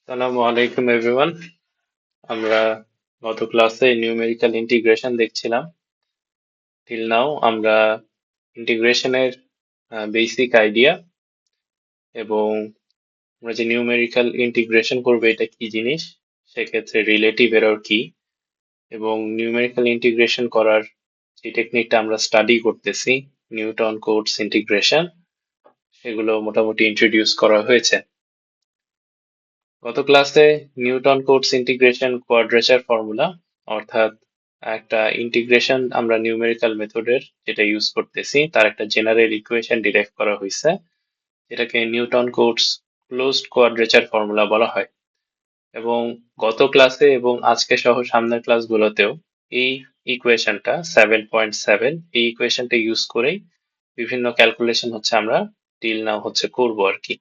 আসসালামু আলাইকুম এভরিওয়ান। আমরা গত ক্লাসে নিউমেরিক্যাল ইন্টিগ্রেশন দেখছিলাম। টিল নাও আমরা ইন্টিগ্রেশনের বেসিক আইডিয়া এবং আমরা যে নিউমেরিক্যাল ইন্টিগ্রেশন করবো এটা কি জিনিস, সেক্ষেত্রে রিলেটিভ এরর কি, এবং নিউমেরিক্যাল ইন্টিগ্রেশন করার যে টেকনিকটা আমরা স্টাডি করতেছি, নিউটন কোটস ইন্টিগ্রেশন, সেগুলো মোটামুটি ইন্ট্রোডিউস করা হয়েছে। গত ক্লাসে Newton quotes integration quadrature formula, অর্থাৎ একটা ইন্টিগ্রেশন আমরা নিউমেরিক্যাল মেথডের যেটা ইউজ করতেছি তার একটা জেনারেল ইকুয়েশন ডিরাইভ করা হয়েছে, যেটাকে Newton Cotes closed quadrature formula বলা হয়। এবং গত ক্লাসে এবং আজকে সহ সামনের ক্লাসগুলোতেও এই ইকুয়েশনটা 7.7, এই ইকুয়েশনটা ইউজ করেই বিভিন্ন ক্যালকুলেশন আমরা টিল নাও করবো আর কি।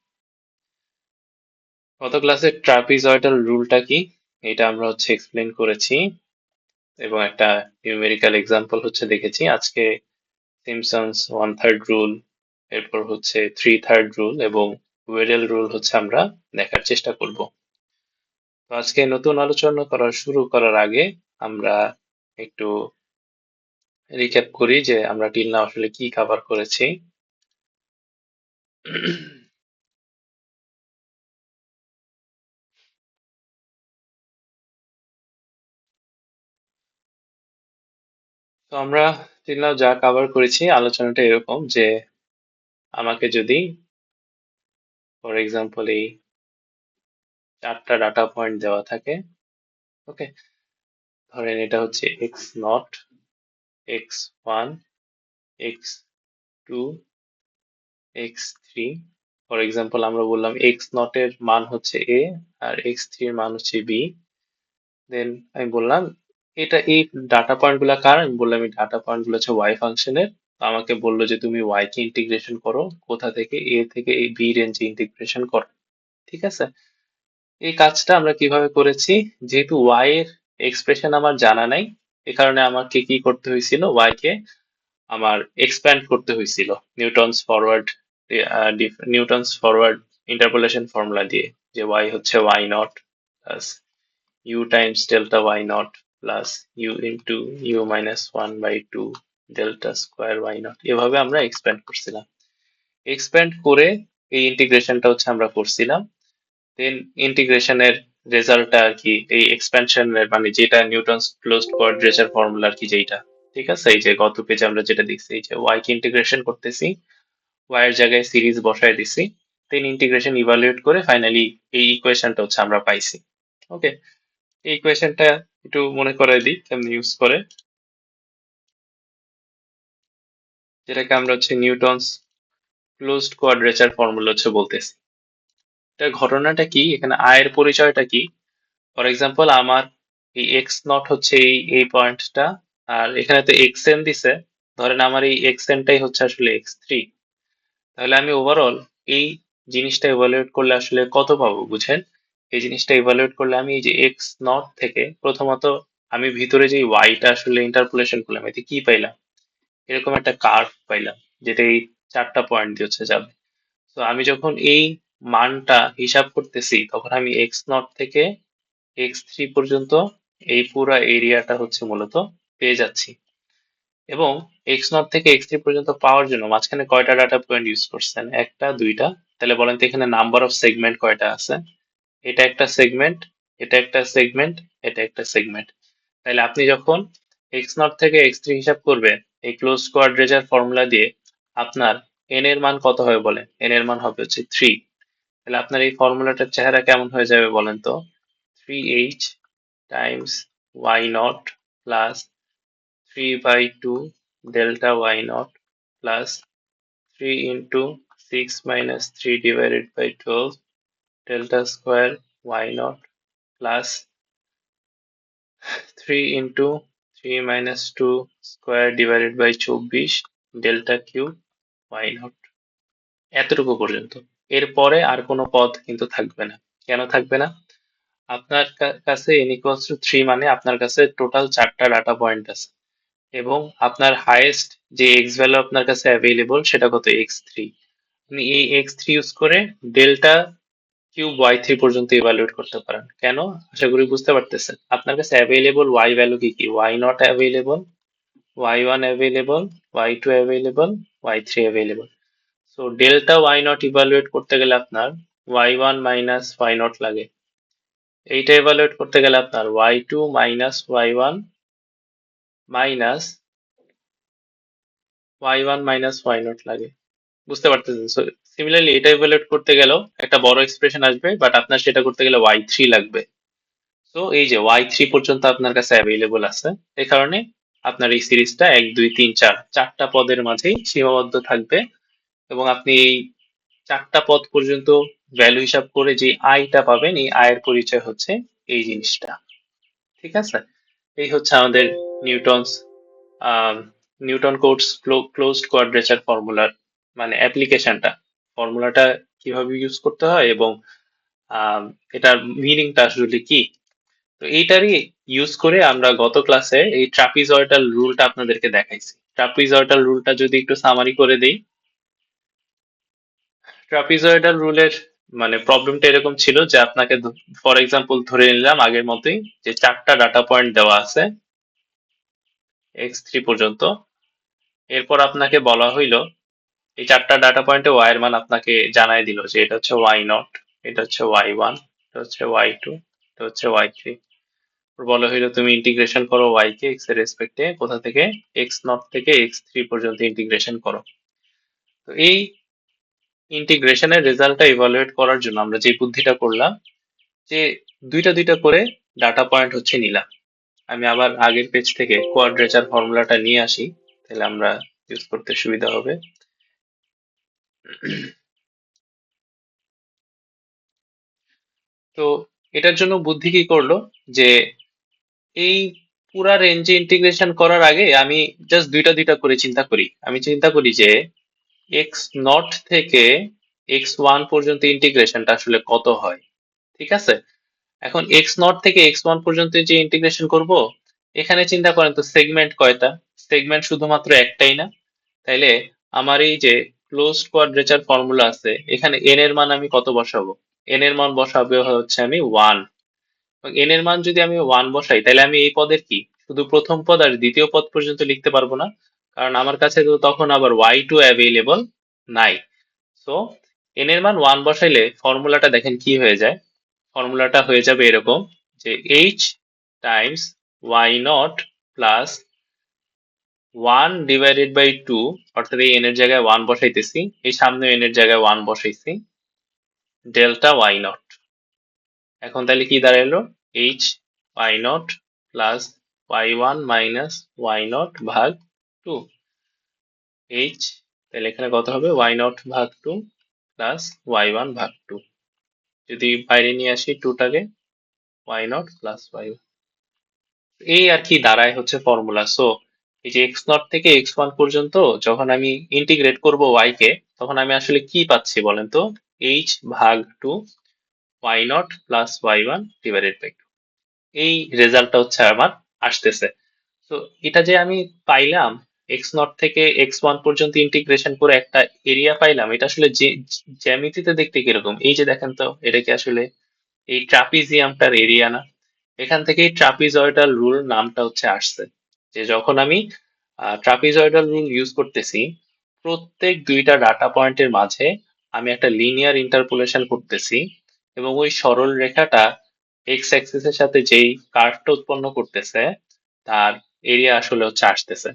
গত ক্লাসে ট্রাপিজয়েডাল রুলটা কি এটা আমরা এক্সপ্লেন করেছি এবং একটা নিউমেরিক্যাল এক্সাম্পল দেখেছি। আজকে সিমপসনস 1/3 রুল, এরপর 3/3 রুল এবং ওয়েডেল রুল আমরা দেখার চেষ্টা করব। তো আজকে নতুন আলোচনা শুরু করার আগে আমরা একটু রিক্যাপ করি যে আমরা টিল নাও আসলে কি কভার করেছি। তো আমরা টিল নাও যা কভার করেছি, আলোচনাটা এরকম যে আমাকে যদি ফর এক্সাম্পল এই 4টা ডাটা পয়েন্ট দেওয়া থাকে, ওকে, ধরেন এটা X naught, X one, X two, X three. For example আমরা বললাম এক্স নট এর মান এ আর এক্স থ্রি এর মান বি। দেন আমি বললাম এটা এই ডাটা পয়েন্ট গুলা কার, আমি বললাম এই ডাটা পয়েন্ট গুলো ওয়াই ফাংশনের। আমাকে বললো যে তুমি ওয়াই কে ইন্টিগ্রেশন করো, কোথা থেকে, এ থেকে এই বি রেঞ্জে ইন্টিগ্রেশন করো। ঠিক আছে, এই কাজটা আমরা কিভাবে করেছি, যেহেতু ওয়াই এর এক্সপ্রেশন আমার জানা নাই, এ কারণে আমাকে কি করতে হয়েছিল, ওয়াই কে আমার এক্সপ্যান্ড করতে হয়েছিল নিউটনস ফরওয়ার্ড ইন্টারপোলেশন ফর্মুলা দিয়ে, যে Y Y naught plus U times delta Y naught plus U into U minus one by two delta square Y naught, এভাবে আমরা এক্সপ্যান্ড করছিলাম। এক্সপ্যান্ড করে এই ইন্টিগ্রেশনটা আমরা করছিলাম। দেন ইন্টিগ্রেশনের রেজাল্টটা আর কি, এই এক্সপ্যানশনের মানে যেটা নিউটনস ক্লোজড কোয়াড্রেচার ফর্মুলা আর কি, যেটা ঠিক আছে, এই যে গত পেজে আমরা যেটা দেখছি, এই যে ওয়াই কে ইন্টিগ্রেশন করতেছি, ওয়াই এর জায়গায় সিরিজ বসায় দিছি, দেন ইন্টিগ্রেশন ইভালুয়েট করে ফাইনালি এই ইকুয়েশনটা আমরা পাইছি। ওকে, এই ইকুয়েশনটা একটু মনে করাই দিই কেমন ইউজ করে, যেটাকে আমরা নিউটনস ক্লোজড কোয়াড্রেচার ফর্মুলা বলতেছি। এটা ঘটনাটা কি, এখানে আয়ের পরিচয়টা কি। ফর এক্সাম্পল আমার এই এক্স নট এই পয়েন্টটা, আর এখানে তো এক্স এন দিছে, ধরেন আমার এই এক্স এনটাই আসলে এক্স থ্রি। তাহলে আমি ওভারঅল এই জিনিসটা ইভালুয়েট করলে আসলে কত পাবো বুঝেন। এই জিনিসটা ইভালুয়েট করলে আমি এই যে এক্স নট থেকে প্রথমত আমি ভিতরে যে ওয়াইটা আসলে ইন্টারপোলেশন করলাম, এতে কি পাইলাম, এরকম একটা কার্ভ পাইলাম, যেটা এই 4টা পয়েন্ট দিয়ে যাবে। তো আমি যখন এই মানটা হিসাব করতেছি, তখন আমি এক্স নট থেকে এক্স থ্রি পর্যন্ত এই পুরো এরিয়াটা মূলত পেয়ে যাচ্ছি। এবং এক্স নট থেকে এক্স থ্রি পর্যন্ত পাওয়ার জন্য মাঝখানে কয়টা ডাটা পয়েন্ট ইউজ করছেন, একটা দুইটা, তাহলে বলেন তো এখানে নাম্বার অফ সেগমেন্ট কয়টা আছে। এটা একটা সেগমেন্ট, এটা একটা সেগমেন্ট, এটা একটা সেগমেন্ট। তাহলে আপনি যখন এক্স নট থেকে এক্স থ্রি হিসাব করবেন এই ক্লোজ কোয়াড্রেচার ফর্মুলা দিয়ে, আপনার এন এর মান কত হবে বলেন, এন এর মান হবে থ্রি। তাহলে আপনার এই ফর্মুলাটার চেহারা কেমন হয়ে যাবে বলেন তো, 3h times y naught plus 3 by 2 delta y naught plus 3 into 6 minus 3 divided by 12 delta square y naught plus 3 into 3 minus 2 square divided by 24 delta cube y naught। এতটুকু পর্যন্ত, এরপরে আর কোনো পদ কিন্তু থাকবে না। কেন থাকবে না, আপনার কাছে n equals to 3 মানে আপনার কাছে টোটাল 4টা ডাটা পয়েন্ট আছে, এবং আপনার হাইয়েস্ট যে এক্স ভ্যালু আপনার কাছে অ্যাভেলেবল সেটা কত, এক্স থ্রি। আপনি এই এক্স থ্রি ইউজ করে ডেল্টা কিউব y3 পর্যন্ত ইভালুয়েট করতে পারেন। কেন? আশা করি বুঝতে পারতেছেন। আপনার কাছে অ্যাভেলেবল y ভ্যালু কি কি? y not available, y1 available, y2 available, y3 available. So delta y not evaluate করতে গেলে আপনার y1 মাইনাস y নট লাগে। এইটা ইভালুয়েট করতে গেলে আপনার y2 minus y1 minus y1 minus y not লাগে। বুঝতে পারতেছেন? সো সিমিলারলি এটা ইভালুয়েট করতে গেলেও একটা বড় এক্সপ্রেশন আসবে, বাট আপনার সেটা করতে গেলে y3 লাগবে। তো এই যে y3 পর্যন্ত আপনার কাছে অ্যাভেলেবল আছে, এই কারণে আপনার এই সিরিজটা 1 2 3 4 চারটা পদের মাঝেই সীমাবদ্ধ থাকবে, এবং আপনি এই চারটা পদ পর্যন্ত ভ্যালু হিসাব করে যে আইটা পাবেন, এই আয়ের পরিচয় হচ্ছে এই জিনিসটা। ঠিক আছে? এই হচ্ছে আমাদের Newton's Newton Cotes closed quadrature ফর্মুলার মানে অ্যাপ্লিকেশনটা, ফর্মুলাটা কিভাবে ইউজ করতে হয় এবং এটার মিনিংটা আসলে কি। তো এইটারই ইউজ করে আমরা গত ক্লাসে এই ট্রাপিজয়েডাল রুলটা আপনাদেরকে দেখাইছি। ট্রাপিজয়েডাল রুলটা যদি একটু সামারি করে দেই, ট্রাপিজয়েডাল রুলের মানে প্রবলেমটা এরকম ছিল যে আপনাকে ফর এক্সাম্পল ধরে নিলাম আগের মতোই যে চারটা ডাটা পয়েন্ট দেওয়া আছে x3 পর্যন্ত। এরপর আপনাকে বলা হইলো এই চারটা ডাটা পয়েন্টে y এর মান আপনাকে জানাই দিল যে এটা হচ্ছে y নট, এটা হচ্ছে y1, এটা হচ্ছে y2, এটা হচ্ছে y3। বলা হইলো তুমি ইন্টিগ্রেশন করো y কে x এর রেসপেক্টে, কোথা থেকে? x নট থেকে x3 পর্যন্ত ইন্টিগ্রেশন করো। তো এই ইন্টিগ্রেশনের রেজাল্টটা ইভালুয়েট করার জন্য আমরা যে বুদ্ধিটা করলাম যে দুইটা দুইটা করে ডাটা পয়েন্ট হচ্ছে নিলাম। আমি আবার আগের পেজ থেকে কোয়াড্রেচার ফর্মুলাটা নিয়ে আসি, তাহলে আমরা ইউজ করতে সুবিধা হবে। তো এটার জন্য বুদ্ধি কি করলো যে এই পুরা রেঞ্জে ইন্টিগ্রেশন করার আগে আমি জাস্ট দুইটা দুইটা করে চিন্তা করি। আমি চিন্তা করি যে এক্স নট থেকে x1 পর্যন্ত ইন্টিগ্রেশনটা আসলে কত হয়। ঠিক আছে? এখন এক্স নট থেকে x1 পর্যন্ত যে ইন্টিগ্রেশন করব, এখানে চিন্তা করেন তো সেগমেন্ট কয়টা? সেগমেন্ট শুধুমাত্র একটাই না? তাইলে আমার এই যে ক্লোজড কোয়াড্রেচার ফর্মুলা আছে, এখানে n এর মান আমি কত বসাবো? n এর মান বসাবো হচ্ছে আমি 1। এবং n এর মান যদি আমি 1 বসাই, তাহলে আমি এই পদের কি শুধু প্রথম পদ আর দ্বিতীয় পদ পর্যন্ত লিখতে পারবো না, কারণ আমার কাছে তো তখন আবার y2 অ্যাভেলেবল নাই। সো n এর মান 1 বসাইলে ফর্মুলাটা দেখেন কি হয়ে যায়। ফর্মুলাটা হয়ে যাবে এরকম যে h times y naught plus 1 divided by 2, অর্থাৎ এই n এর জায়গায় 1 বসাইতেছি, এই সামনে n এর জায়গায় 1 বসাইছি, ডেল্টা y নট। এখন তাহলে কি দাঁড়ালো? h y naught plus y1 minus y not ভাগ 2। h তাহলে এখানে কত হবে? y নট ভাগ 2 প্লাস y1 ভাগ 2। যদি বাইরে নিয়ে আসি 2 টাকে, y নট প্লাস y1, এই আর কি দাঁড়ায় হচ্ছে ফর্মুলা। সো এই যে এক্স নট থেকে x1 পর্যন্ত যখন আমি ইন্টিগ্রেট করব y কে, তখন আমি আসলে কি পাচ্ছি বলেন তো? h ভাগ 2 y naught plus y1 divided by 2, এই রেজাল্টটা হচ্ছে আমার আসতেছে। তো এটা যে আমি পাইলাম এক্স নট থেকে x1 পর্যন্ত ইন্টিগ্রেশন করে একটা এরিয়া পাইলাম, এটা আসলে যে জ্যামিতিতে দেখতে কিরকম, এই যে দেখেন তো, এটা কি আসলে এই ট্রাপিজিয়ামটার এরিয়া না? এখান থেকেই ট্রাপিজয়েডাল রুল নামটা হচ্ছে আসছে, যে যখন আমি ট্রাপিজয়েডাল রুল ইউজ করতেছি প্রত্যেক দুইটা ডাটা পয়েন্টের মাঝে আমি একটা লিনিয়ার ইন্টারপোলেশন করতেছি, এবং ওই সরল রেখাটা এক্স অ্যাক্সিস এর সাথে যেই কার্ভটা উৎপন্ন করতেছে তার এরিয়া আসলে হচ্ছে আসতেছে।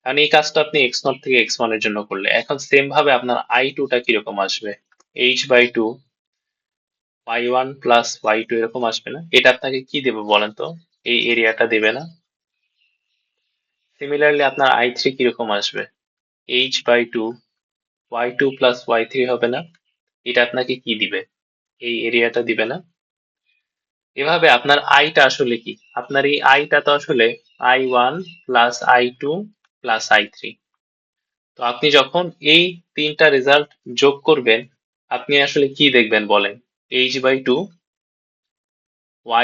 কারণ এই কাজটা আপনি এক্স নট থেকে x1 এর জন্য করলে, এখন সেম ভাবে আপনার i2 টা কিরকম আসবে? h/2 y1 প্লাস y2 এরকম আসবে না? এটা আপনাকে কি দেবে বলেন তো? এই এরিয়াটা দেবে না? সিমিলারলি আপনার i3 কিরকম আসবে? h/2 y2 প্লাস y3 হবে না? এটা আপনাকে কি দিবে? এই এরিয়াটা দিবে না? এভাবে আপনার আইটা আসলে কি? আপনার এই আইটা তো আসলে i1 plus i2 plus i3। তো আপনি যখন এই তিনটা রেজাল্ট যোগ করবেন, আপনি আসলে কি দেখবেন বলেন? h/2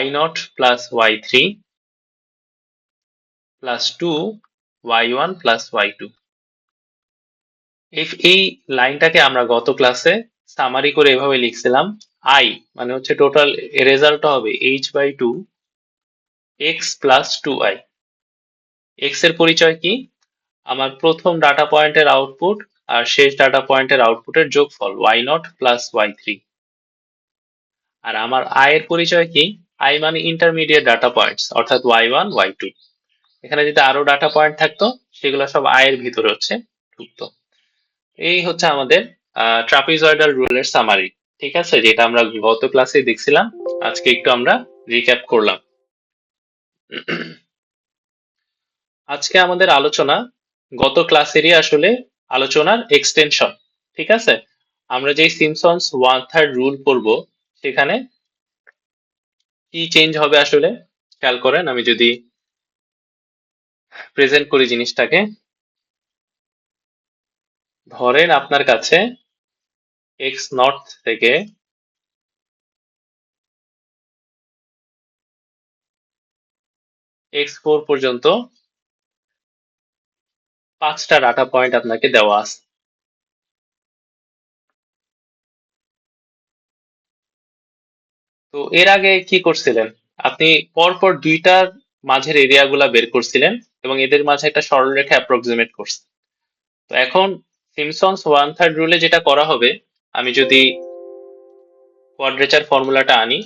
y naught plus y3 plus 2 y1 plus y2। এই লাইনটাকে আমরা গত ক্লাসে সামারি করে এভাবে লিখছিলাম, আই মানে হচ্ছে টোটাল রেজাল্টটা হবে h/2 x plus 2i। X এর পরিচয় কি? আমার প্রথম ডাটা পয়েন্টের আউটপুট আর শেষ ডাটা পয়েন্টের আউটপুটের যোগফল y0 প্লাস y3। আর আমার আই এর পরিচয় কি? আই মানে ইন্টারমিডিয়েট ডাটা পয়েন্টস, অর্থাৎ y1 y2। এখানে যদি আরো ডাটা পয়েন্ট থাকতো সেগুলো সব আই এর ভিতরে হচ্ছে ঢুকতো। এই হচ্ছে আমাদের ট্রাপিজয়েডাল রুলের সামারি। ঠিক আছে, যেটা আমরা গত ক্লাসে দেখছিলাম, আজকে একটু আমরা রিক্যাপ করলাম। আজকে আমাদের আলোচনা গত ক্লাসেরই আসলে আলোচনার এক্সটেনশন। ঠিক আছে, আমরা যে সিমসন্স 1/3 রুল পড়ব সেখানে কি চেঞ্জ হবে আসলে খেয়াল করেন। আমি যদি প্রেজেন্ট করি জিনিসটাকে, ধরেন আপনার কাছে এক্স নট থেকে x4 পর্যন্ত 5টা ডাটা পয়েন্ট আপনাকে দেওয়া আছে। তো এর আগে কি করছিলেন? আপনি পরপর দুইটার মাঝের এরিয়াগুলা বের করছিলেন এবং এদের মাঝে একটা সরলরেখা অ্যাপ্রক্সিমেট করছেন। তো এখন সিমসন্স 1/3 রুলে যেটা করা হবে, আমি যদি কোয়াড্রেচার ফর্মুলাটা আনি,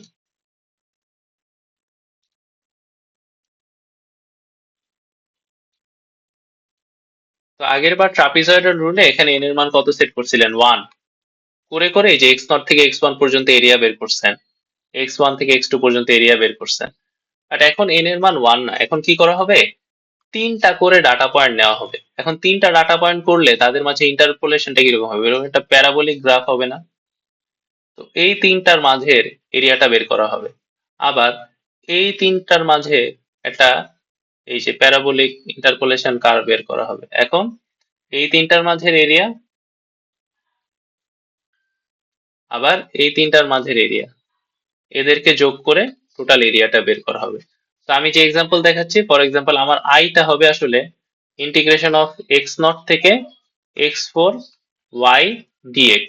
তো আগের বার ট্রাপিজয়েডাল রুলে এখানে n এর মান কত সেট করছিলেন? 1 করে করে এই যে x0 থেকে x1 পর্যন্ত এরিয়া বের করছেন, x1 থেকে x2 পর্যন্ত এরিয়া বের করছেন। বাট এখন n এর মান 1 না, এখন কি করা হবে? 3টা করে ডাটা পয়েন্ট নেওয়া হবে। এখন 3টা ডাটা পয়েন্ট করলে তাদের মাঝে ইন্টারপোলেশনটা কিরকম হবে? এরকম একটা প্যারাবোলিক গ্রাফ হবে না? তো এই 3টার মাঝের এরিয়াটা বের করা হবে। আবার এই 3টার মাঝে একটা এই যে প্যারাবোলিক ইন্টারপোলেশন কার্ভ বের করা হবে। এখন এই 3টার মাঝের এরিয়া, আবার এই 3টার মাঝের এরিয়া, এদেরকে যোগ করে টোটাল এরিয়াটা বের করা হবে। তো আমি যে এক্সাম্পল দেখাচ্ছি, ফর এক্সাম্পল আমার আইটা হবে আসলে ইন্টিগ্রেশন অফ x0 থেকে x4 y dx।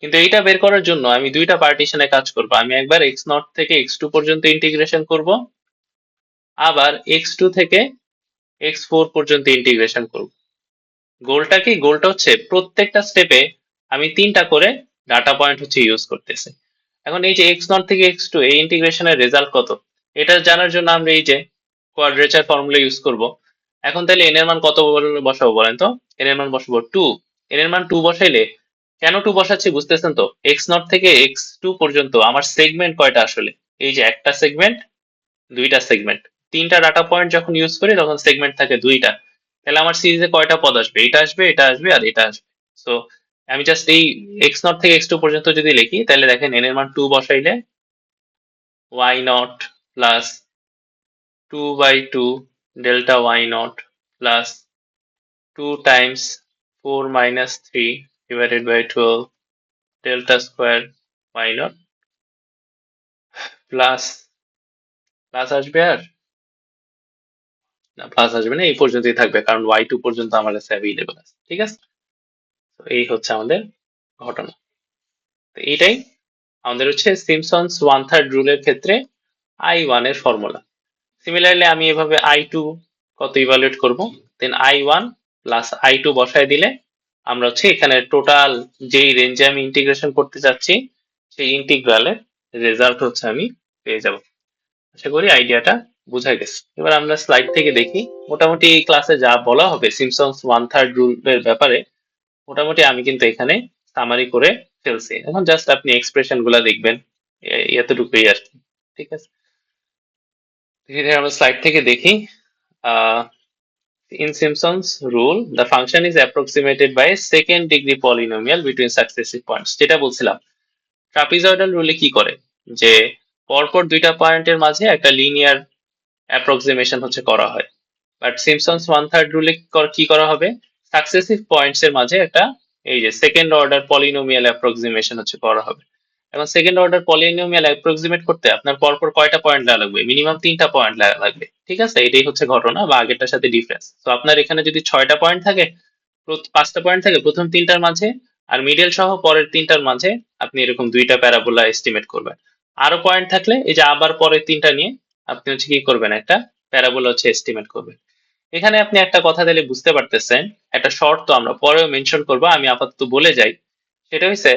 কিন্তু এইটা বের করার জন্য আমি দুইটা পার্টিশনে কাজ করব। আমি একবার x0 থেকে x2 পর্যন্ত ইন্টিগ্রেশন করব, আবার x2 থেকে x4 পর্যন্ত ইন্টিগ্রেশন করব। গোলটা কি? গোলটা হচ্ছে প্রত্যেকটা স্টেপে আমি 3টা করে ডাটা পয়েন্ট হচ্ছে ইউজ করতেছি। এখন এই যে x0 থেকে x2 এই ইন্টিগ্রেশনের রেজাল্ট কত, এটা জানার জন্য আমরা এই যে কোয়াড্রেচার ফর্মুলা ইউজ করব। এখন তাহলে n এর মান কত বসাবো বলেন তো? n এর মান বসাবো 2। n এর মান 2 বসাইলে, কেন 2 বসাচ্ছি বুঝতেছেন তো? x0 থেকে x2 পর্যন্ত আমার সেগমেন্ট কয়টা আসলে? এই যে একটা সেগমেন্ট, দুইটা সেগমেন্ট। 3টা ডাটা পয়েন্ট যখন ইউজ করি তখন সেগমেন্ট থাকে 2টা। তাহলে আমার সিরিজে কয়টা পদ আসবে? এটা আসবে, এটা আসবে, আর এটা আসবে। সো আমি জাস্ট এই x0 থেকে x2 পর্যন্ত যদি লিখি, তাহলে দেখেন n এর মান 2 বসাইলে y0 plus 2/2 delta y0 plus 2 times 4 minus 3 divided by 12 delta square y0 plus plus আসবে, আর না প্লাস আসবে না, এই পর্যন্তই থাকবে কারণ y2 পর্যন্ত আমার কাছে অ্যাভেলেবল আছে। ঠিক আছে, তো এই হচ্ছে আমাদের ঘটনা। তো এইটাই আমাদের হচ্ছে সিমসন্স 1/3 রুলের ক্ষেত্রে i1 এর ফর্মুলা। সিমিলারলি আমি এভাবে i2 কত ইভালুয়েট করব, দেন i1 প্লাস i2 বসায় দিলে আমরা হচ্ছে এখানে টোটাল যেই রেঞ্জে আমি ইন্টিগ্রেশন করতে চাচ্ছি সেই ইন্টিগ্রালের রেজাল্ট হচ্ছে আমি পেয়ে যাব। আশা করি আইডিয়াটা বোঝা গেছে। এবার আমরা স্লাইড থেকে দেখি। মোটামুটি এই ক্লাসে যা বলা হবে সিমসন্স 1/3 রুলের ব্যাপারে, মোটামুটি আমি কিন্তু এখানে সামারি করে ফেলছি। এখন জাস্ট আপনি এক্সপ্রেশন গুলা দেখবেন, এতটুকুই আর কি। ঠিক আছে, ধীরে ধীরে আমরা স্লাইড থেকে দেখি। In Simpson's rule, the function is approximated by a second degree polynomial between successive points. যেটা বলছিলাম, ট্রাপিজয়েডাল রুলে কি করে যে পরপর দুইটা পয়েন্টের মাঝে একটা লিনিয়ার অ্যাপ্রক্সিমেশন হচ্ছে করা হয়। বাট সিমসন্স 1/3 রুলে কি করা হবে? সাকসেসিভ পয়েন্টস এর মাঝে একটা এই যে সেকেন্ড অর্ডার পলিনোমিয়াল অ্যাপ্রক্সিমেশন হচ্ছে করা হবে। এখন সেকেন্ড অর্ডার পলিনোমিয়াল অ্যাপ্রক্সিমেট করতে আপনার পরপর কয়টা পয়েন্ট লাগবে? মিনিমাম 3টা পয়েন্ট লাগবে। ঠিক আছে, এটাই হচ্ছে ঘটনা বা আগেরটার সাথে ডিফারেন্স। তো আপনার এখানে যদি 6টা পয়েন্ট থাকে, 5টা পয়েন্ট থাকে প্রথম 3টার মাঝে, আর মিডল সহ পরের 3টার মাঝে আপনি এরকম দুইটা প্যারাবোলা এস্টিমেট করবেন। আরো পয়েন্ট থাকলে এই যে আবার পরের তিনটা নিয়ে আপনি হচ্ছে কি করবেন, একটা প্যারাবোলা হচ্ছে এস্টিমেট করবেন। এখানে আপনি একটা কথা তাহলে বুঝতে পারতেছেন, একটা শর্ত আমরা পরেও মেনশন করব, আমি আপাতত বলে যাই। সেটা হচ্ছে,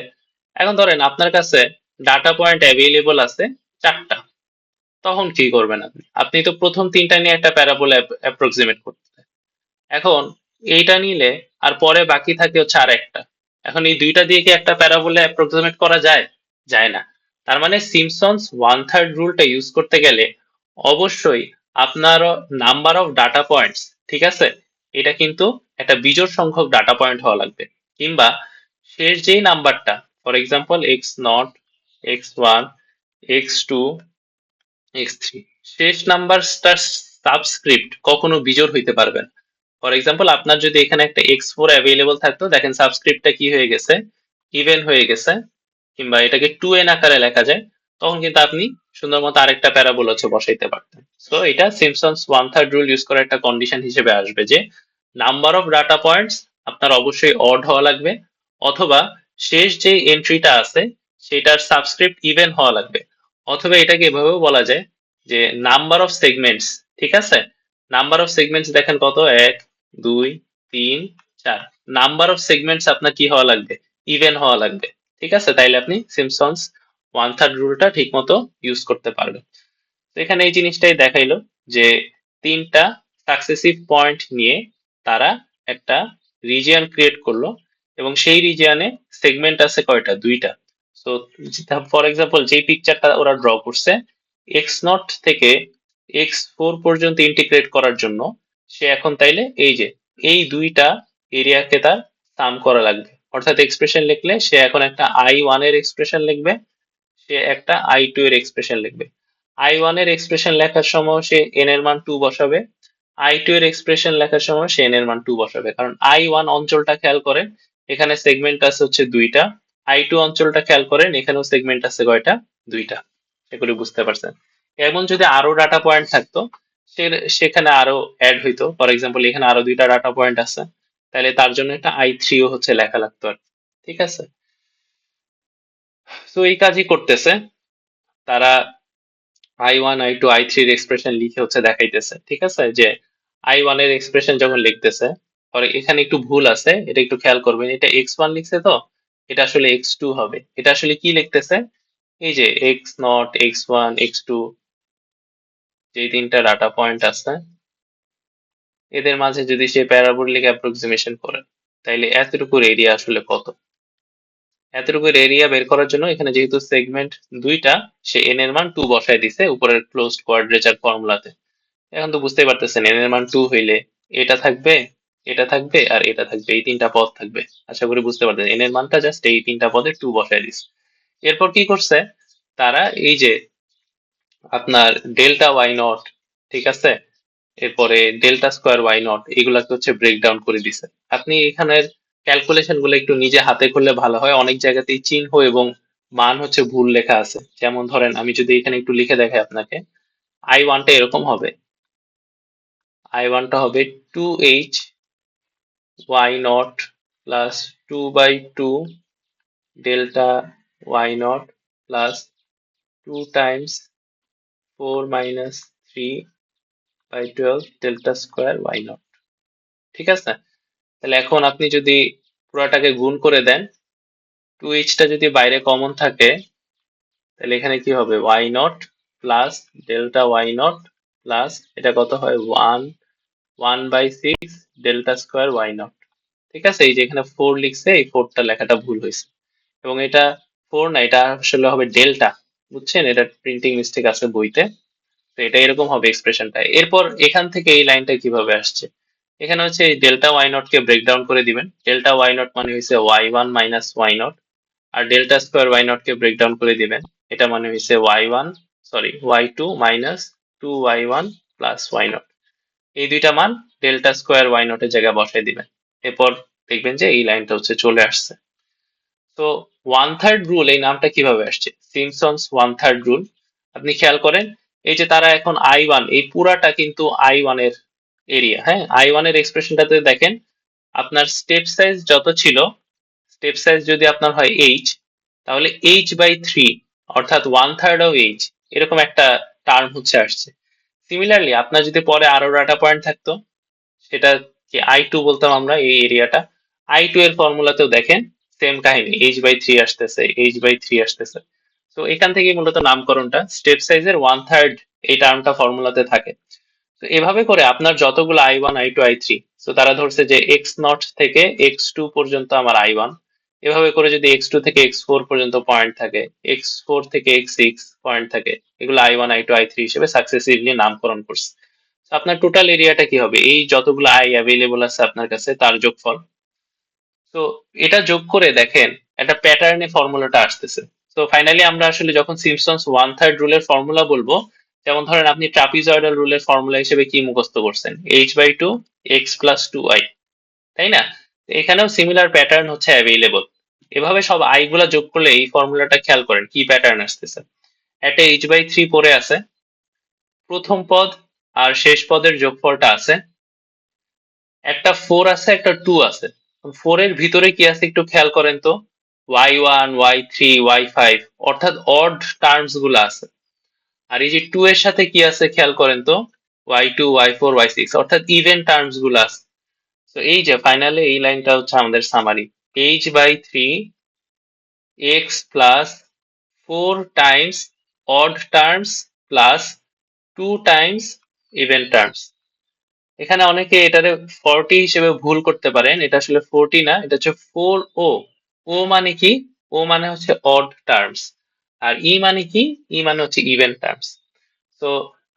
এখন ধরেন আপনার কাছে ডাটা পয়েন্ট অ্যাভেলেবল আছে 4টা, তখন কি করবেন আপনি? আপনি তো প্রথম তিনটা নিয়ে একটা প্যারাবোলা অ্যাপ্রক্সিমেট করতে, এখন এইটা নিলে আর পরে বাকি থাকে হচ্ছে আর একটা। এখন এই দুইটা দিয়ে কি একটা প্যারাবোলা অ্যাপ্রক্সিমেট করা যায়? যায় না। তার মানে সিম্পসন্স ওয়ান থার্ড রুলটা ইউজ করতে গেলে অবশ্যই আপনার নাম্বার অফ ডাটা পয়েন্টস, ঠিক আছে, এটা কিন্তু একটা বিজোড় সংখ্যক ডাটা পয়েন্ট হওয়া লাগবে। কিংবা শেষ যেই নাম্বারটা, for example X naught, X one, X two, X three, শেষ নাম্বারটার সাবস্ক্রিপ্ট কখনো বিজোড় হইতে পারবে না। ফর এক্সাম্পল আপনার যদি এখানে একটা এক্স ফোর অ্যাভেলেবল থাকতো, দেখেন সাবস্ক্রিপ্টটা কি হয়ে গেছে, ইভেন হয়ে গেছে, কিংবা এটাকে টু এন আকারে লেখা যায়, তখন কিন্তু আপনি সুন্দর মতো আরেকটা প্যারাবোল হচ্ছে বসাইতে পারতেন। সো এটা Simpson's one third rule use করার একটা কন্ডিশন হিসেবে আসবে যে নাম্বার অফ ডাটা পয়েন্টস আপনার অবশ্যই অড হওয়া লাগবে, অথবা শেষ যে এন্ট্রিটা আছে সেটার সাবস্ক্রিপ্ট ইভেন হওয়া লাগবে, অথবা এটাকে এভাবেও বলা যায় যে নাম্বার অফ সেগমেন্টস, ঠিক আছে, নাম্বার অফ সেগমেন্টস দেখেন কত, 1 2 3 4, নাম্বার অফ সেগমেন্টস আপনার কি হওয়া লাগবে, ইভেন হওয়া লাগবে। ঠিক আছে, তাইলে আপনি সিম্পসন্স ওয়ান থার্ড রুলটা ঠিক মতো ইউজ করতে পারবেন। তো এখানে এই জিনিসটাই দেখাইলো যে তিনটা সাকসেসিভ পয়েন্ট নিয়ে তারা একটা রিজিয়ন ক্রিয়েট করলো, এবং সেই রিজিয়নে সেগমেন্ট আছে কয়টা, দুইটা। সো ফর এক্সাম্পল যে পিকচারটা ওরা ড্র করছে, এক্স নট থেকে এক্স ফোর পর্যন্ত ইন্টিগ্রেট করার জন্য সে এখন তাইলে এই যে এই দুইটা এরিয়াকে তার সাম করা লাগবে, অর্থাৎ এক্সপ্রেশন লিখলে সে এখন একটা আই ওয়ান এর এক্সপ্রেশন লিখবে, সে একটা আই টু এর এক্সপ্রেশন লিখবে। আই ওয়ান এর এক্সপ্রেশন লেখার সময় সে এন এর মান 2 বসাবে, আই টু এর এক্সপ্রেশন লেখার সময় সে এন এর মান 2 বসাবে, কারণ আই ওয়ান অঞ্চলটা খেয়াল করেন, এখানে সেগমেন্ট আছে হচ্ছে দুইটা, আই টু অঞ্চলটা খেয়াল করেন, এখানেও সেগমেন্ট আছে কয়টা, দুইটা। এগুলি বুঝতে পারছেন। এমন যদি আরো ডাটা পয়েন্ট থাকতো, সেখানে আরো অ্যাড হইতো, ফর এক্সাম্পল এখানে আরো দুইটা ডাটা পয়েন্ট আছে, তাহলে তার জন্য একটা আই থ্রিও হচ্ছে লেখা লাগতো আর কি। ঠিক আছে, তো এই কাজই করতেছে তারা, I one I two I থ্রির এক্সপ্রেশন লিখে হচ্ছে দেখাইতেছে। ঠিক আছে, যে আই ওয়ান এর এক্সপ্রেশন যখন লিখতেছে, পরে এখানে একটু ভুল আছে, এটা একটু খেয়াল করবেন, এটা এক্স ওয়ান লিখছে তো, এটা আসলে এক্স টু হবে। এটা আসলে কি লিখতেছে, এই যে X naught, X one, X two, যে তিনটা ডাটা পয়েন্ট আছে এদের মাঝে যদি সে প্যারাবোলিক অ্যাপ্রক্সিমেশন করে, তাইলে এতটুকুর এরিয়া আসলে কত। এতটুকুর এরিয়া বের করার জন্য এখানে যেহেতু সেগমেন্ট দুইটা, সে এন এর মান 2 বসায় দিছে উপরের ক্লোজড কোয়াড্রেচার ফর্মুলাতে। এখন তো বুঝতেই পারতেছেন এন এর মান 2 হইলে এটা থাকবে, এটা থাকবে, আর এটা থাকবে, এই তিনটা পদ থাকবে। আশা করি বুঝতে পারতেন, এন এর মানটা জাস্ট এই তিনটা পদে 2 বসায় দিছে। এরপর কি করছে তারা, এই যে আপনার ডেল্টা ওয়াই নট, ঠিক আছে, এরপরে ডেল্টা স্কোয়ার ওয়াই নট, এগুলাকে হচ্ছে ব্রেকডাউন করে দিছে। আপনি এখানের ক্যালকুলেশন গুলো একটু নিজে হাতে করলে ভালো হয়, অনেক জায়গাতেই চিহ্ন এবং মান হচ্ছে ভুল লেখা আছে। যেমন ধরেন আমি যদি এখানে একটু লিখে দেখাই আপনাকে, আই ওয়ানটা এরকম হবে, আই ওয়ানটা হবে 2h Y naught plus 2/2 delta Y naught plus 2 times 4 - 3/12 delta square Y naught. ঠিক আছে, তাহলে এখন আপনি যদি পুরাটাকে গুণ করে দেন, 2h টা যদি বাইরে কমন থাকে, তাহলে এখানে কি হবে, Y naught plus delta Y naught plus এটা কত হয়, 1/6 ডেল্টা স্কোয়ার ওয়াই নট। ঠিক আছে, এই যে এখানে 4 লিখছে, এই 4টা লেখাটা ভুল হয়েছে, এবং এটা 4 না, এটা আসলে হবে ডেল্টা। বুঝছেন, এটা প্রিন্টিং মিস্টেক আছে বইতে। তো এটা এরকম হবে এক্সপ্রেশনটা। এরপর এখান থেকে এই লাইনটা কিভাবে আসছে, এখানে হচ্ছে এই ডেল্টা ওয়াই নট কে ব্রেকডাউন করে দিবেন। ডেল্টা ওয়াই নট মানে হচ্ছে Y one minus Y naught, আর ডেল্টা স্কোয়ার ওয়াই নট কে ব্রেকডাউন করে দিবেন, এটা মানে হচ্ছে Y one, sorry Y two minus 2y1 plus Y naught. এই দুইটা মান ডেল্টা স্কোয়ার ওয়াই নটের জায়গায় বসাই দিবেন। এরপর দেখবেন যে এই লাইনটা হচ্ছে চলে আসছে। তো ওয়ান থার্ড রুল এই নামটা কিভাবে আসছে, সিমসন্স ওয়ান থার্ড রুল। আপনি খেয়াল করেন, এই যে তারা এখন আই ওয়ান, এই পুরাটা কিন্তু আই ওয়ান এর এরিয়া। হ্যাঁ, আই ওয়ান এর এক্সপ্রেশনটাতে দেখেন, আপনার স্টেপ সাইজ যত ছিল, স্টেপ সাইজ যদি আপনার হয় এইচ, তাহলে h/3 অর্থাৎ 1/3 অফ h এরকম একটা টার্ম হচ্ছে আসছে। সিমিলারলি আপনার যদি পরে আরো ডাটা পয়েন্ট থাকতো, সেটা কি I2 বলতাম আমরা এই এরিয়াটা। I2 এর ফর্মুলাতেও দেখেন সেম কাহিনী, h/3 আসতেছে, h/3 আসতেছে। তো এখান থেকেই মূলত নামকরণটা, স্টেপ সাইজের 1/3 এই টার্মটা ফর্মুলাতে থাকে। তো এভাবে করে আপনার যতগুলো I1 I2 I3, তো তারা ধরছে যে x0 থেকে x2 পর্যন্ত আমার I1, এভাবে করে যদি x2 থেকে x4 পর্যন্ত পয়েন্ট থাকে, x4 থেকে x6 পয়েন্ট থাকে, এগুলো I1 I2 I3 হিসেবে সাকসেসিভলি নামকরণ করছে। তো আপনার টোটাল এরিয়াটা কি হবে, এই যতগুলো আই অ্যাভেলেবল আছে আপনার কাছে তার যোগফল। তো এটা যোগ করে দেখেন একটা প্যাটার্নে ফর্মুলাটা আসতেছে। তো ফাইনালি আমরা আসলে যখন সিম্পসন্স 1/3 রুলের ফর্মুলা বলবো, যেমন ধরেন আপনি ট্রাপিজয়েডাল রুলের ফর্মুলা হিসেবে কি মুখস্থ করছেন, h/2 x+2i, তাই না? এখানেও সিমিলার প্যাটার্ন হচ্ছে অ্যাভেলেবল। এভাবে সব আই গুলা যোগ করলে এই ফর্মুলাটা খেয়াল করেন কি প্যাটার্ন আসতেছে। একটা h/3 পড়ে আছে, প্রথম পদ আর শেষ পদের যোগফলটা আছে, একটা 4 আছে, একটা 2 আছে। 4 এর ভিতরে কি আছে একটু খেয়াল করেন তো, y1 y3 y5, অর্থাৎ অড টার্মস গুলো আছে। আর এই যে 2 এর সাথে কি আছে খেয়াল করেন তো, y2 y4 y6, অর্থাৎ ইভেন টার্মস গুলো আছে। তো এই যে ফাইনালি এই লাইনটা হচ্ছে আমাদের summary, h/3 x plus 4 times odd terms plus 2 times even terms। এখানে অনেকে এটারে 40 হিসেবে ভুল করতে পারেন, এটা আসলে 40 না, এটা হচ্ছে 4o। ও মানে কি, ও মানে হচ্ছে অড টার্মস, আর ই মানে কি, ই মানে হচ্ছে ইভেন টার্মস। তো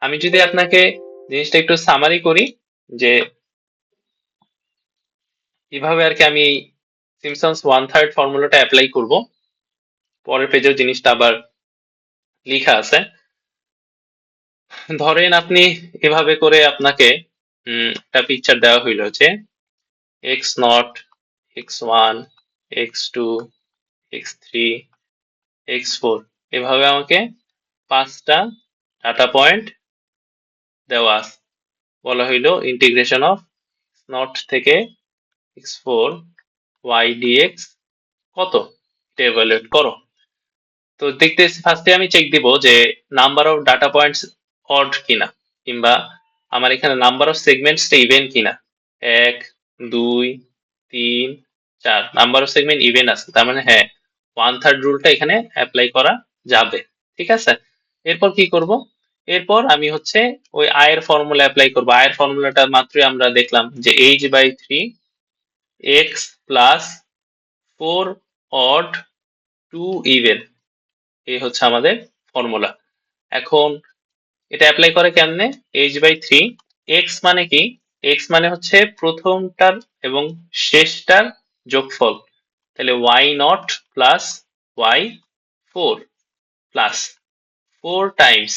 আমি যদি আপনাকে জিনিসটা একটু সামারি করি, যে কিভাবে আর কি আমি এই সিম্পসন্স 1/3 ফর্মুলাটা অ্যাপ্লাই করব, পরের পেজেও জিনিসটা আবার লেখা আছে। ধরেন আপনি এভাবে করে আপনাকে একটা পিকচার দেওয়া হইলো যে x0 x1 x2 x3 x4, এভাবে আমাকে 5টা ডাটা পয়েন্ট দেওয়া আছে। বলা হইলো ইন্টিগ্রেশন অফ নট থেকে x4 y dx কত, এটা evaluate করো। তো দেখতেছি ফার্স্টে আমি চেক দিব যে number of data points odd কিনা, কিংবা আমার এখানে নাম্বার অফ সেগমেন্টসটা ইভেন কিনা। 1 2 3 4, নাম্বার অফ সেগমেন্ট ইভেন আছে, তার মানে হ্যাঁ 1/3 রুলটা এখানে অ্যাপ্লাই করা যাবে। ঠিক আছে, এরপর কি করব, এরপর আমি হচ্ছে ওই আয়ের ফর্মুলা অ্যাপ্লাই করব। আয়ের ফর্মুলাটা মাত্রই আমরা দেখলাম যে h/3 x plus 4 odd 2 even, এই হচ্ছে আমাদের ফর্মুলা। এখন এটা অ্যাপ্লাই করে কেমনে, h/3 x মানে কি, x মানে হচ্ছে প্রথমটার এবং শেষটার যোগফল, তাহলে y0 plus y4 plus 4 Times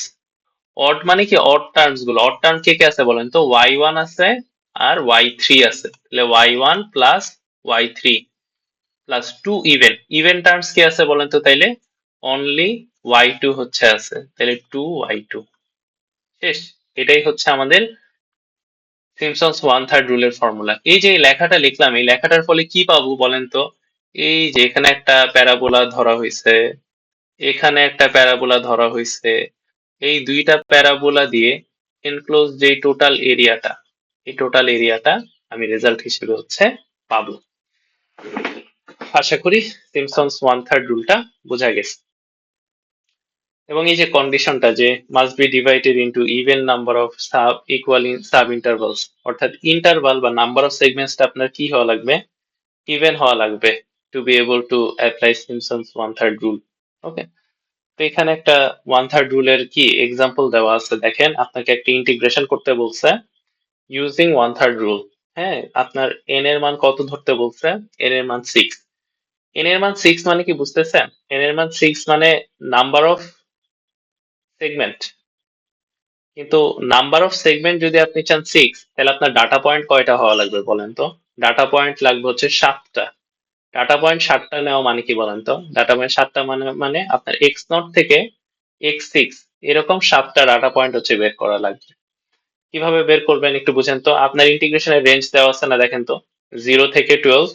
odd মানে কি, অড টার্মস গুলো, অড টার্ম কে কে আছে বলেন তো, y1 আছে আর y3 আছে, তাহলে y1 plus y3 plus 2 even, even terms কি আছে বলেন তো, তাইলে অনলি y2 হচ্ছে আছে, তাহলে 2y2। শেষ, এটাই হচ্ছে আমাদের সিম্পসন্স 1/3 রুলের ফর্মুলা। এই যে লেখাটা লিখলাম, এই লেখাটার ফলে কি পাবো বলেন তো, এই যে এখানে একটা প্যারাবোলা ধরা হয়েছে, এখানে একটা প্যারাবোলা ধরা হয়েছে, এই দুইটা প্যারাবোলা দিয়ে এনক্লোজ যে টোটাল এরিয়াটা, এই টোটাল এরিয়াটা আমি রেজাল্ট হিসেবে হচ্ছে পাবো। আশা করি সিম্পসন্স 1/3 রুলটা বোঝা গেছে। এবং এই যে কন্ডিশনটা যে must be divided into even number of sub equal sub intervals, অর্থাৎ ইন্টারভাল বা নাম্বার অফ সেগমেন্টসটা আপনার কি হওয়া লাগবে, ইভেন হওয়া লাগবে, to be able to apply Simpson's 1/3 rule. Okay, তো এখানে একটা 1/3 রুলের কি এক্সাম্পল দেওয়া আছে, দেখেন আপনাকে একটা ইন্টিগ্রেশন করতে বলছে ইউজিং 1/3 রুল। হ্যাঁ, আপনার n এর মান কত ধরতে বলছে, n এর মান 6। n এর মান 6 মানে কি বুঝতেছেন, n এর মান 6 মানে নাম্বার অফ সেগমেন্ট। কিন্তু নাম্বার অফ সেগমেন্ট যদি আপনি চান 6, তাহলে আপনার ডাটা পয়েন্ট কয়টা হওয়া লাগবে বলেন তো, ডাটা পয়েন্ট লাগবে হচ্ছে 7টা। ডাটা পয়েন্ট 7টা নেওয়া মানে কি বলেন তো, ডাটা পয়েন্ট 7টা মানে আপনার x0 থেকে x6 এরকম 7টা ডাটা পয়েন্ট হচ্ছে বের করা লাগবে। কিভাবে বের করবেন একটু বুঝেন তো, আপনার ইন্টিগ্রেশনের রেঞ্জ দেওয়া আছে না, দেখেন তো 0 থেকে 12।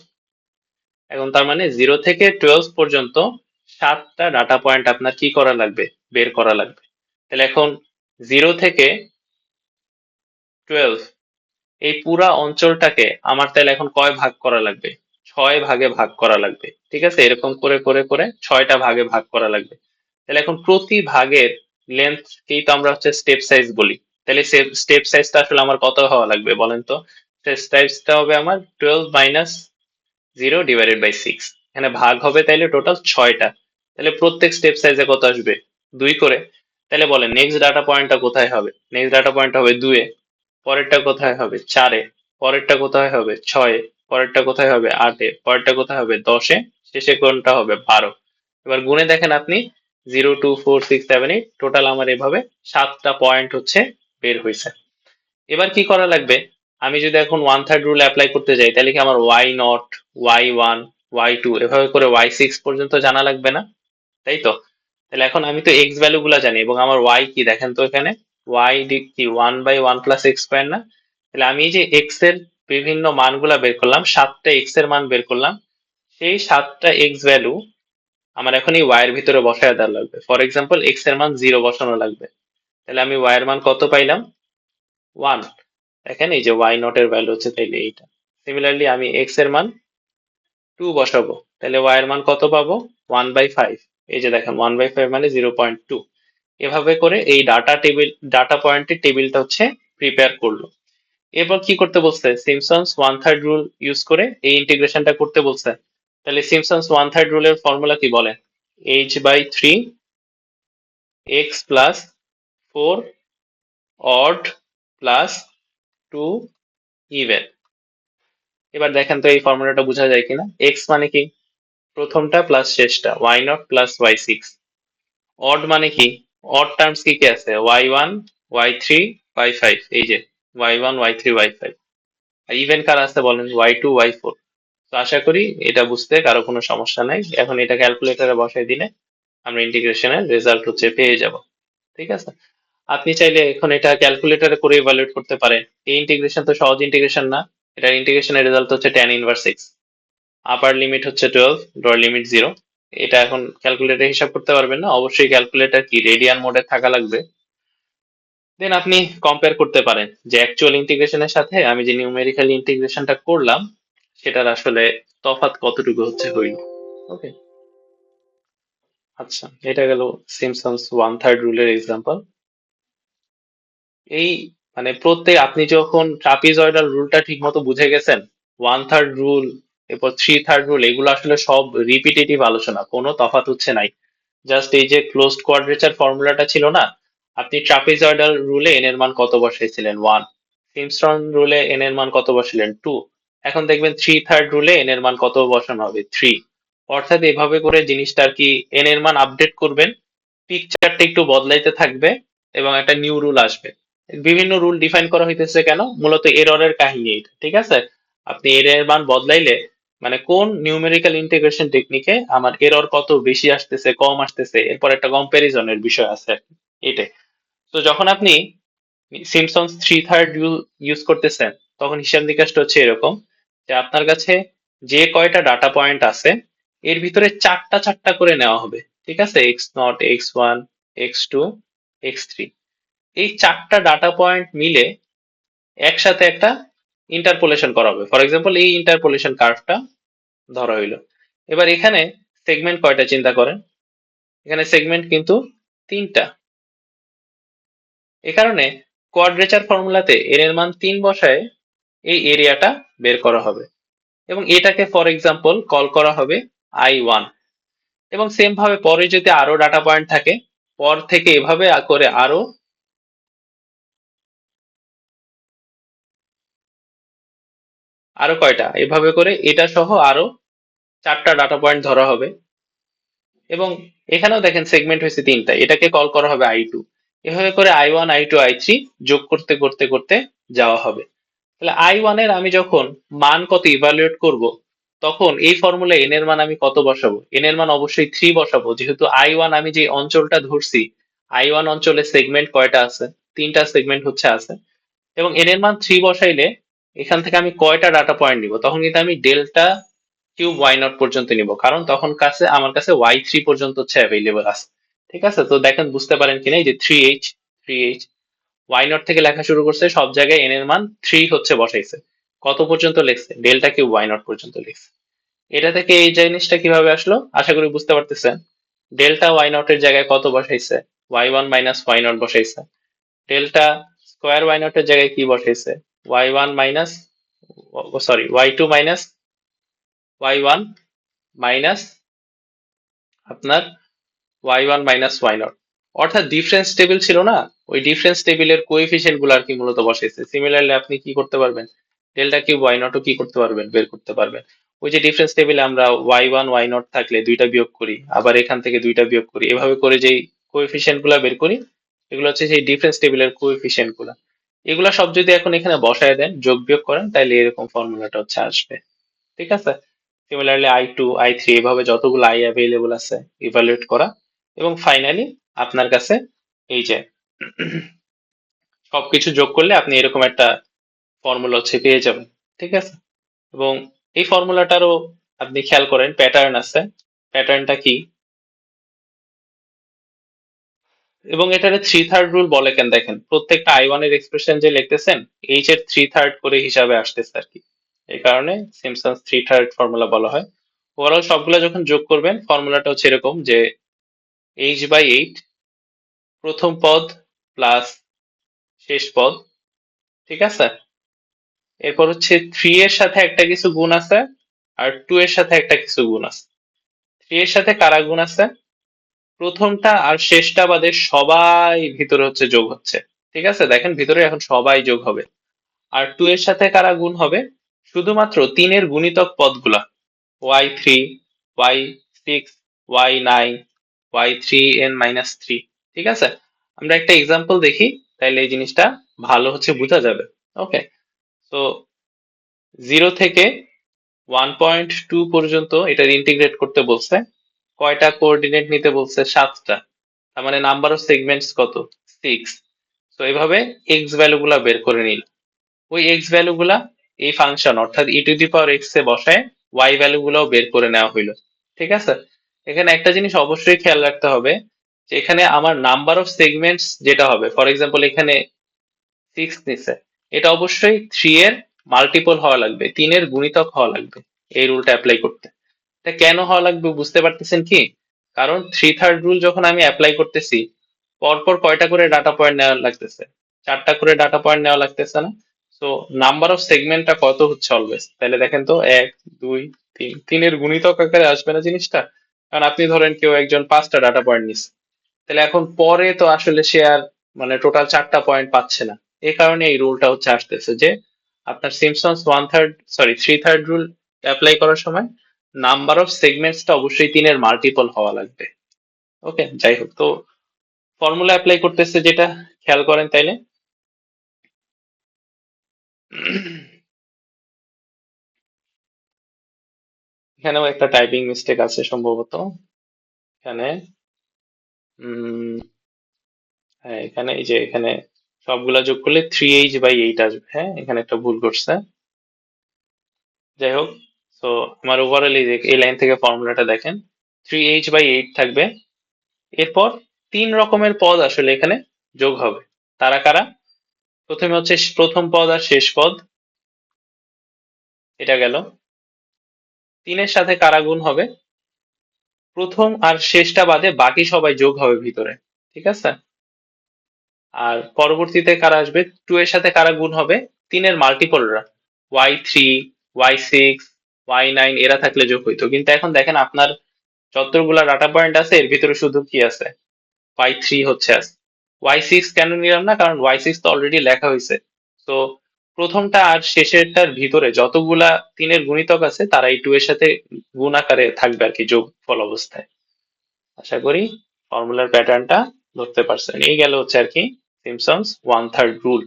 এখন তার মানে 0 থেকে 12 পর্যন্ত 7টা ডাটা পয়েন্ট আপনার কি করা লাগবে, বের করা লাগবে। তাহলে এখন 0 থেকে 12 এই পুরা অঞ্চলটাকে আমার তাহলে এখন কয় ভাগ করা লাগবে, 6 ভাগে ভাগ করা লাগবে। ঠিক আছে, এরকম করে করে করে 6টা ভাগে ভাগ করা লাগবে। তাহলে এখন প্রতি ভাগের লেন্থকেই তো আমরা হচ্ছে স্টেপ সাইজ বলি। তাহলে স্টেপ সাইজটা আসলে আমার কত হওয়া লাগবে বলেন তো? স্টেপ সাইজটা হবে আমার 12 মাইনাস 0/6। এখানে ভাগ হবে তাইলে টোটাল 6টা। তাহলে প্রত্যেক স্টেপ সাইজে কত আসবে, 2 করে। তাহলে বলেন নেক্সট ডাটা পয়েন্টটা কোথায় হবে? নেক্সট ডাটা পয়েন্ট হবে 2-এ, পরেরটা কোথায় হবে 4-এ, পরেরটা কোথায় হবে 6-এ, পরেরটা কোথায় হবে 8-এ, পরেরটা কোথায় হবে 10-এ, শেষে কোনটা হবে 12। এবার গুণে দেখেন আপনি, 0 2 4 6 7 8, টোটাল আমার এভাবে 7টা পয়েন্ট হচ্ছে বের হয়েছে। এবার কি করা লাগবে, আমি যদি এখন 1/3 রুল অ্যাপ্লাই করতে যাই তাহলে কি আমার y0, y1, y2 এভাবে করে y6 পর্যন্ত জানা লাগবে না? তাই তো? তাহলে এখন আমি তো x ভ্যালু গুলা জানি এবং আমার y কি দেখেন তো, এখানে y কি 1/1 প্লাস x স্কোয়ার না? তাহলে আমি এই যে x এর বিভিন্ন মানগুলা বের করলাম, 7টা x এর মান বের করলাম, সেই 7টা x ভ্যালু আমার এখন এই y এর ভিতরে বসায় দেওয়া লাগবে। ফর এক্সাম্পল x এর মান 0 বসানো লাগবে। তাহলে আমি y এর মান কত পাইলাম, 1। দেখেন এই যে y0 এর ভ্যালু হচ্ছে তাইলে এইটা। সিমিলারলি আমি x এর মান 2 বসাবো, তাহলে y এর মান কত পাবো, 1/5। এই যে দেখেন 1/5 মানে 0.2। এভাবে করে এই ডাটা পয়েন্টের টেবিলটা হচ্ছে প্রিপেয়ার করলো। এরপর কি করতে বলছে, সিম্পসনস 1/3 রুল ইউজ করে এই ইন্টিগ্রেশনটা করতে বলছে। তাহলে সিম্পসনস 1/3 রুলের ফর্মুলা কি বলে, h/3 x plus 4 odd plus 2 even. এবার দেখেন তো এই ফর্মুলাটা বোঝা যায় কিনা। x মানে কি, প্রথমটা প্লাস শেষটা, y0 প্লাস y6। অড মানে কি, অড টার্মস কি কি আছে, y1, y3, y5, এই যে y1, y3, y5। আর ইভেন কার আছে বলেন, y2, y4। তো আশা করি এটা বুঝতে কারো কোনো সমস্যা নাই। এখন এটা ক্যালকুলেটরে বসাই দিলে আমরা ইন্টিগ্রেশনের রেজাল্ট হচ্ছে পেয়ে যাব। ঠিক আছে, আপনি চাইলে এখন এটা ক্যালকুলেটরে করে ইভালুয়েট করতে পারেন। এই ইন্টিগ্রেশন তো সহজ ইন্টিগ্রেশন না, এটা ইন্টিগ্রেশনের রেজাল্ট হচ্ছে tan ইনভার্স x, আপার লিমিট হচ্ছে 12, লোয়ার লিমিট 0। এটা এখন ক্যালকুলেটর হিসাব করতে পারবেন না, অবশ্যই ক্যালকুলেটর কি রেডিয়ান মোডে থাকা লাগবে। দেন আপনি কম্পেয়ার করতে পারেন যে অ্যাকচুয়াল ইন্টিগ্রেশনের সাথে আমি যে নিউমেরিক্যাল ইন্টিগ্রেশনটা করলাম সেটার আসলে তফাৎ কতটুকু হচ্ছে হইল। ওকে, আচ্ছা, এটা গেল সিম্পসনস 1/3 রুলের এক্সাম্পল। এই মানে প্রত্যেক আপনি যখন ট্রাপিজয়েডাল রুলটা ঠিক মতো বুঝে গেছেন, 1/3 রুল, এরপর 3/3 রুল, এগুলো আসলে সব রিপিটেটিভ আলোচনা, কোনো তফাৎ হচ্ছে নাই। জাস্ট এই যে ক্লোজড কোয়াড্রেচার ফর্মুলাটা ছিল না, আপনি ট্রাপিজয়েডাল রুলে এন এর মান কত বসাইছিলেন, 1। সিম্পসন রুলে এন এর মান কত বসালেন, 2। এখন দেখবেন 3/3 রুলে এন এর মান কত বসানো হবে, 3। অর্থাৎ এভাবে করে জিনিসটা আর কি এন এর মান আপডেট করবেন, পিকচারটা একটু বদলাইতে থাকবে এবং একটা নিউ রুল আসবে। বিভিন্ন রুল ডিফাইন করা হইতেছে কেন, মূলত এররের কাহিনী এটা। ঠিক আছে, আপনি এর মান বদলাইলে মানে কোন নিউমেরিক্যাল ইন্টিগ্রেশন টেকনিকে আমার এরর কত বেশি আসতেছে কম আসতেছে, এরপর একটা কম্পারিজনের বিষয় আছে এটাই। তো যখন আপনি সিম্পসনস 3/3 রুল ইউজ করতেছেন তখন হিসাব নিকাশটা হচ্ছে এরকম যে আপনার কাছে যে কয়টা ডাটা পয়েন্ট আছে এর ভিতরে চারটা চারটা করে নেওয়া হবে। ঠিক আছে, x0, x1, x2, x3, এই চারটা ডাটা পয়েন্ট মিলে একসাথে একটা ইন্টারপোলেশন করা হবে। ফর এক্সাম্পল এই ইন্টারপোলেশন কার্ভটা ধরা হইলো। এবার এখানে সেগমেন্ট কয়টা চিন্তা করেন, এখানে সেগমেন্ট কিন্তু 3টা। এ কারণে কোয়াড্রেচার ফর্মুলাতে এর এর মান 3 বসায় এই এরিয়াটা বের করা হবে এবং এটাকে ফর এক্সাম্পল কল করা হবে I1। এবং সেম ভাবে পরে যদি আরো ডাটা পয়েন্ট থাকে, পর থেকে এভাবে করে আরো আরো কয়টা, এভাবে করে এটা সহ আরো চারটা ডাটা পয়েন্ট ধরা হবে। এবং এখানেও দেখেন সেগমেন্ট হয়েছে 3টা, এটাকে কল করা হবে I2। এভাবে করে I1, I2, I3 যোগ করতে করতে করতে যাওয়া হবে। তাহলে I1 এর আমি যখন মান কত ইভালুয়েট করব, তখন এই ফর্মুলা n এর মান আমি কত বসাবো, n এর মান অবশ্যই 3 বসাবো, যেহেতু I1 আমি যে অঞ্চলটা ধরছি, I1 অঞ্চলে সেগমেন্ট কয়টা আছে, 3টা সেগমেন্ট হচ্ছে আছে। এবং n এর মান 3 বসাইলে এখান থেকে আমি কয়টা ডাটা পয়েন্ট নিব, তখন কিন্তু আমি ডেল্টা কিউব ওয়াই নট পর্যন্ত নিব, কারণ তখন আমার কাছে ওয়াই থ্রি পর্যন্ত হচ্ছে অ্যাভেলেবল আছে। ঠিক আছে, তো দেখেন বুঝতে পারেন কিনা, এই যে থ্রি এইচ ওয়াই নট থেকে লেখা শুরু করছে, সব জায়গায় এন এর মান থ্রি হচ্ছে বসাইছে। কত পর্যন্ত লিখছে? ডেল্টা কিউব ওয়াই নট পর্যন্ত লিখছে। এটা থেকে এই জিনিসটা কিভাবে আসলো আশা করি বুঝতে পারতেছেন। ডেল্টা ওয়াই নট এর জায়গায় কত বসাইছে? Y one minus Y naught বসাইছে। ডেল্টা স্কোয়ার ওয়াই নট এর জায়গায় কি বসাইছে? Y one minus, sorry, Y two minus y one minus আপনার y one minus Y naught. অর্থাৎ ডিফারেন্স টেবিল ছিল না, ওই ডিফারেন্স টেবিলের কোএফিসিয়েন্ট গুলো আর কি মূলত বসাইছে। সিমিলারলি আপনি কি করতে পারবেন? ডেল্টা কিউব ওয়াই নটও কি করতে পারবেন? বের করতে পারবেন। ওই যে ডিফারেন্স টেবিলে আমরা ওয়াই ওয়ান ওয়াই নট থাকলে দুইটা বিয়োগ করি, আবার এখান থেকে দুইটা বিয়োগ করি, এভাবে করে যেই কোএফিসিয়েন্ট গুলা বের করি, এগুলো হচ্ছে সেই ডিফারেন্স টেবিলের কোএফিসিয়েন্ট গুলা। এগুলা সব যদি এখন এখানে বসায় দেন, যোগ বিয়োগ করেন, তাহলে এরকম ফর্মুলাটা হচ্ছে আসবে। ঠিক আছে, similarly I two I three এভাবে যতগুলো আই অ্যাভেলেবল আছে ইভালুয়েট করা, এবং ফাইনালি আপনার কাছে এই যে সবকিছু যোগ করলে আপনি এরকম একটা ফর্মুলা হচ্ছে পেয়ে যাবেন। ঠিক আছে, এবং এই ফর্মুলাটারও আপনি খেয়াল করেন প্যাটার্ন আছে। প্যাটার্নটা কি, এবং এটারে থ্রি থার্ড রুল বলে কেন দেখেন, প্রত্যেকটা আই ওয়ান এর এক্সপ্রেশন যে লিখতেছেন, এইচ এর থ্রি থার্ড করে হিসাবে আসতেছে আর কি, এই কারণে সিমসন্স থ্রি থার্ড ফর্মুলা বলা হয়। ওভারঅল সবগুলা যখন যোগ করবেন ফর্মুলাটা হচ্ছে এরকম যে এইচ বাই এইট প্রথম পদ প্লাস শেষ পদ। ঠিক আছে, এরপর হচ্ছে থ্রি এর সাথে একটা কিছু গুণ আছে, আর টু এর সাথে একটা কিছু গুণ আছে। থ্রি এর সাথে কারা গুণ আছে? প্রথমটা আর শেষটা বাদে সবাই ভিতরে হচ্ছে যোগ হচ্ছে। ঠিক আছে, দেখেন ভিতরে এখন সবাই যোগ হবে। আর টু এর সাথে কারা গুণ হবে? শুধুমাত্র তিনের গুণিতক পদগুলা, y three, y six, y nine, y three n minus three. ঠিক আছে, আমরা একটা এক্সাম্পল দেখি, তাইলে এই জিনিসটা ভালো হচ্ছে বোঝা যাবে। ওকে, তো জিরো থেকে 1.2 পর্যন্ত এটার ইন্টিগ্রেট করতে বলছে। কয়টা কোঅর্ডিনেট নিতে বলছে? 7টা। তার মানে নাম্বার অফ সেগমেন্টস কত? 6। তো এইভাবে এক্স ভ্যালু গুলা বের করে নিল। ওই এক্স ভ্যালু গুলা এই ফাংশন অর্থাৎ ই টু দি পাওয়ার এক্স এ বসায় ওয়াই ভ্যালু গুলাও বের করে নেওয়া হইলো। ঠিক আছে, এখানে একটা জিনিস অবশ্যই খেয়াল রাখতে হবে, যে এখানে আমার নাম্বার অফ সেগমেন্টস যেটা হবে, ফর এক্সাম্পল এখানে সিক্স নিছে, এটা অবশ্যই থ্রি এর মাল্টিপল হওয়া লাগবে, তিনের গুণিতক হওয়া লাগবে এই রুলটা অ্যাপ্লাই করতে। এটা কেন হওয়া লাগবে বুঝতে পারতেছেন কি? কারণ থ্রি থার্ড রুল যখন আমি অ্যাপ্লাই করতেছি, পরপর কয়টা করে ডাটা পয়েন্ট নেওয়া লাগতেছে? চারটা করে ডাটা পয়েন্ট নেওয়া লাগতেছে না? তো নাম্বার অফ সেগমেন্টটা কত হচ্ছে অলওয়েজ? তাহলে দেখেন তো, এক, দুই, তিন, তিনের গুণিতক আকারে আসবে না জিনিসটা? কারণ আপনি ধরেন কেউ একজন 5টা ডাটা পয়েন্ট নিচ্ছে, তাহলে এখন পরে তো আসলে সে আর মানে টোটাল 4টা পয়েন্ট পাচ্ছে না। এই কারণে এই রুলটা হচ্ছে আসতেছে যে আপনার Simpson's one third, sorry, three third rule apply করার সময় নাম্বার অফ সেগমেন্টসটা অবশ্যই তিনের মাল্টিপল হওয়া লাগবে। ওকে, যাই হোক, তো ফর্মুলা অ্যাপ্লাই করতেছে যেটা, খেয়াল করেন তাইলে। এখানেও একটা টাইপিং মিস্টেক আছে সম্ভবত। এখানে হ্যাঁ, এখানে এই যে এখানে সবগুলা যোগ করলে থ্রি এইচ বাই এইট আসবে। হ্যাঁ, এখানে একটা ভুল করছে। যাই হোক, তো আমার ওভারঅল এই লাইন থেকে ফর্মুলাটা দেখেন, থ্রি এইচ বাই এইট থাকবে। এরপর তিন রকমের পদ আসলে এখানে যোগ হবে। তারা কারা? প্রথমে হচ্ছে প্রথম পদ আর শেষ পদ, এটা গেল। তিনের সাথে কারা গুণ হবে? প্রথম আর শেষটা বাদে বাকি সবাই যোগ হবে ভিতরে। ঠিক আছে, আর পরবর্তীতে কারা আসবে? টু এর সাথে কারা গুণ হবে? তিনের মাল্টিপলরা, y three, y six, y nine, এরা থাকলে যোগ হইতো। কিন্তু এখন দেখেন আপনার যতগুলা ডাটা পয়েন্ট আছে এর ভিতরে শুধু কি আছে? ওয়াই থ্রি হচ্ছে আছে। ওয়াই সিক্স কেন নিলাম না? কারণ ওয়াই সিক্স তো অলরেডি লেখা হয়েছে। তো প্রথমটা আর শেষেরটার ভিতরে যতগুলা তিনের গুণিতক আছে তারা এই টু এর সাথে গুণ আকারে থাকবে আর কি, যোগফল অবস্থায়। আশা করি ফর্মুলার প্যাটার্নটা ধরতে পারছেন। এই গেল হচ্ছে আর কি সিমসন্স ওয়ান থার্ড রুল।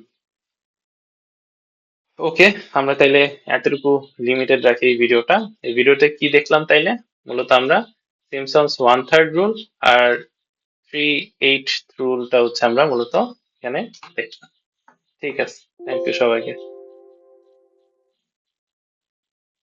ওকে, আমরা তাইলে এতটুকু লিমিটেড রাখি এই ভিডিওটা। এই ভিডিওতে কি দেখলাম তাইলে? মূলত আমরা সিমসন্স ওয়ান থার্ড রুল আর থ্রি এইট রুলটা হচ্ছে আমরা মূলত এখানে দেখলাম। ঠিক আছে, থ্যাংক ইউ সবাইকে।